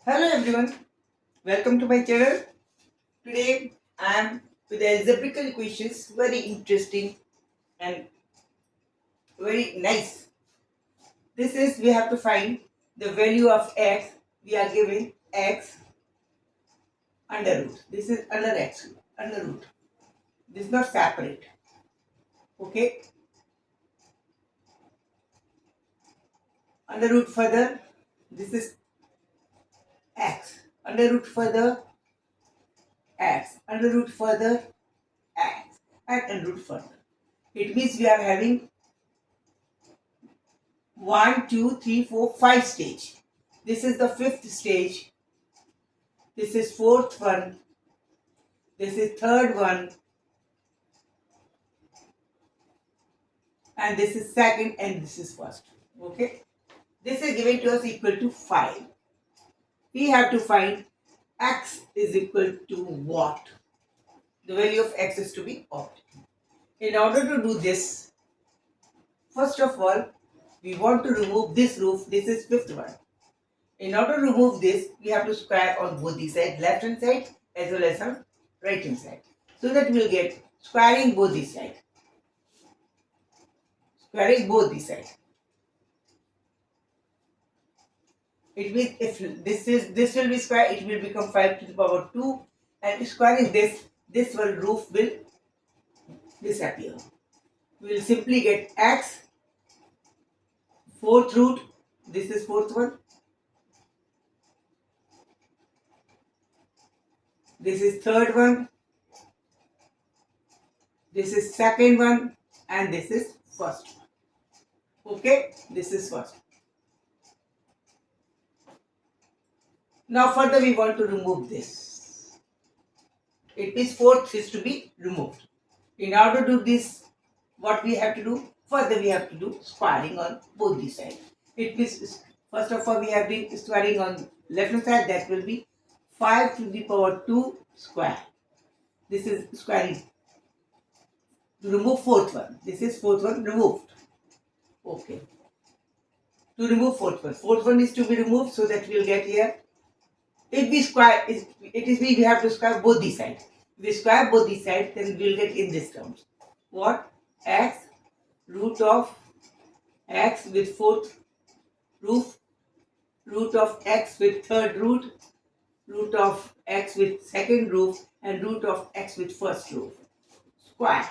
Hello everyone, welcome to my channel. Today I am with algebraical equations, very interesting and very nice. This is we have to find the value of x. We are given x under root. This is under x, under root. This is not separate. Okay, under root further. This is x. Under root further x. Under root further x. And under root further. It means we are having 1, 2, 3, 4, 5 stage. This is the fifth stage. This is fourth one. This is third one. And this is second and this is first. Okay. This is given to us equal to 5. We have to find x is equal to what? The value of x is to be what? In order to do this, first of all, we want to remove this roof. This is fifth one. In order to remove this, we have to square on both the sides, left hand side as well as on right hand side. So that we will get squaring both the sides. Squaring both the sides. It means if this will be square, it will become 5 to the power 2, and squaring this one roof will disappear. We will simply get x fourth root. This is fourth one. This is third one. This is second one, and this is first one. Okay, this is first. Now further we want to remove this. It means fourth is to be removed. In order to do this, what we have to do? Further we have to do squaring on both the sides. It means first of all we have been squaring on left hand side, that will be 5 to the power 2 square. This is squaring. To remove fourth one. This is fourth one removed. Okay. To remove fourth one. Fourth one is to be removed, so that we will get here. If we square, we have to square both the sides. If we square both the sides, then we will get in this terms. What? X root of x with fourth roof, root of x with third root, root of x with second roof, and root of x with first roof. Square.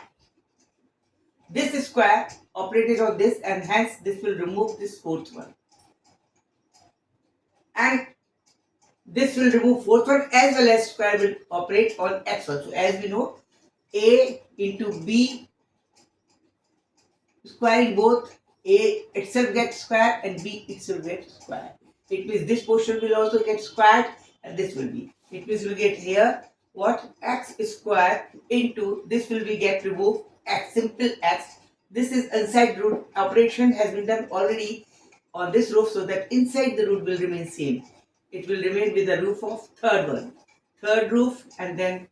This is square operated on this, and hence this will remove this fourth one. And this will remove fourth one, as well as square will operate on x also. As we know, a into b, squaring both, a itself gets squared and b itself gets squared. It means this portion will also get squared, and this will be. It means we get here what? X squared into this will be get removed, x, simple x. This is inside root. Operation has been done already on this roof, so that inside the root will remain same. It will remain with the roof of third one. Third roof, and then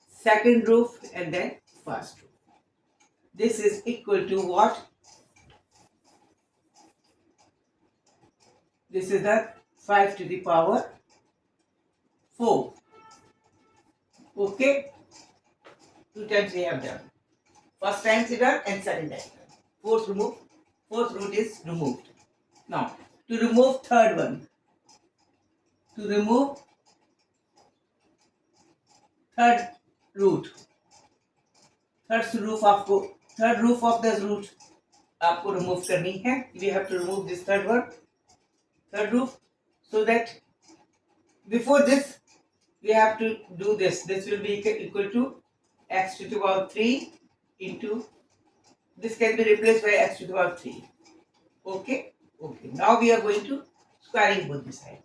second roof, and then first roof. This is equal to what? This is the 5 to the power 4. Okay? 2 times we have done. First time is done and second time done. Fourth remove. Fourth root is removed. Now, to remove third one. To remove third root. Third roof of the root आपको remove करनी है. We have to remove this third one. Third roof. So that before this we have to do this. This will be equal to x to the power 3 into this can be replaced by x to the power 3. Okay. Okay. Now we are going to squaring both the sides.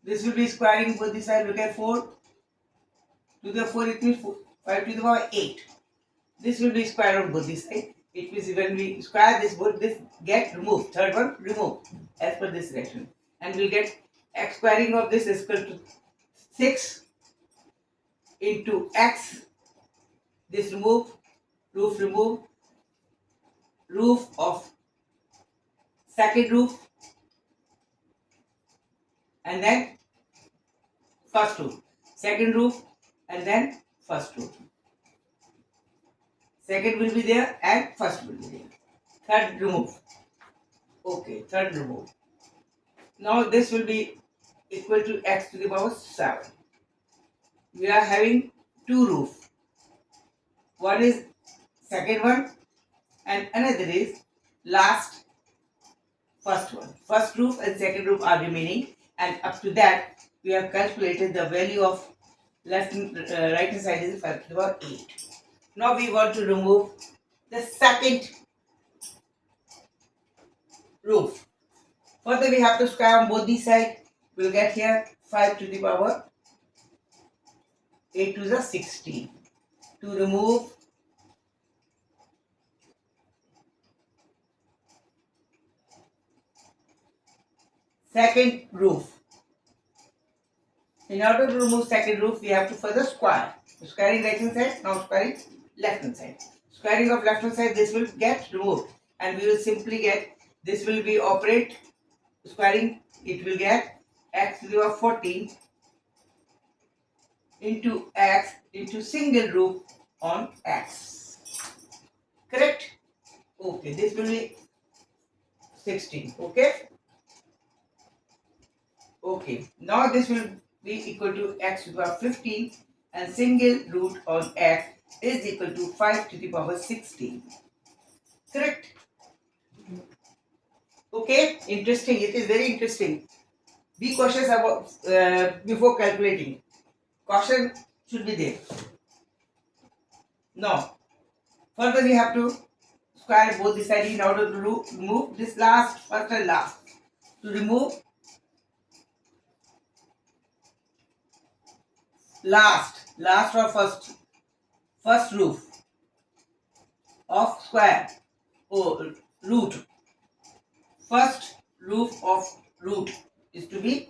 This will be squaring both the sides. Look at 4 to the 4, it means 5 to the power 8. This will be square on both the sides. It means when we square this, both this get removed. Third one removed as per this relation. And we'll get x squaring of this is equal to 6 into x. This remove, roof of second roof, and then first roof, second roof, and then first roof. Second will be there and first will be there. Third remove. Okay, third remove. Now this will be equal to x to the power 7. We are having two roofs. One is second one and another is last first one. First roof and second roof are remaining, and up to that we have calculated the value of left and right hand side is 5 to the power 8. Now we want to remove the second roof. Further we have to square on both these sides. We will get here 5 to the power 8 to the 16. To remove second roof. In order to remove second roof, we have to further square. Squaring right hand side, now squaring left hand side. Squaring of left hand side, this will get removed, and we will simply get, this will be operate squaring, it will get x to the power 14 into x into single roof on x. Correct? Okay, this will be 16. Okay? Okay, now this will be equal to x to the power 15, and single root on x is equal to 5 to the power 16. Correct? Okay, interesting. It is very interesting. Be cautious about before calculating. Caution should be there. Now, further we have to square both the sides in order to remove this last, first and last. To remove last or first roof of square or root. First roof of root is to be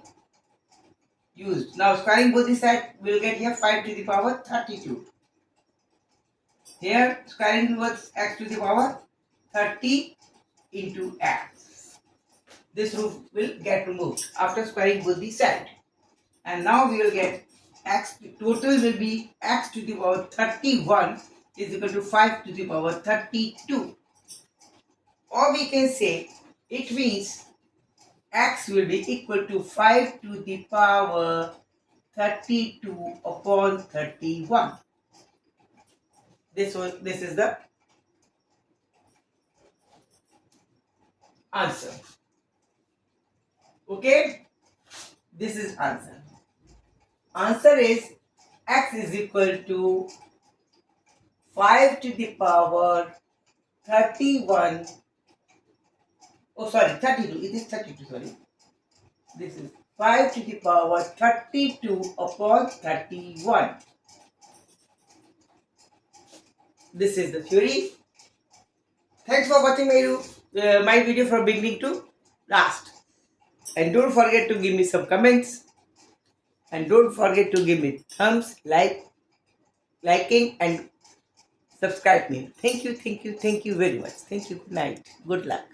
used. Now squaring both the sides, we will get here 5 to the power 32. Here squaring towards x to the power 30 into x. This roof will get removed after squaring both the sides. And now we will get x, total will be x to the power 31 is equal to 5 to the power 32. Or we can say it means x will be equal to 5 to the power 32 upon 31. This is the answer. Okay, this is answer. Answer is x is equal to 5 to the power 31. Oh, sorry, 32. It is 32, sorry. This is 5 to the power 32 upon 31. This is the theory. Thanks for watching my video from beginning to last. And don't forget to give me some comments. And don't forget to give me thumbs, liking and subscribe me. Thank you very much. Thank you. Good night. Good luck.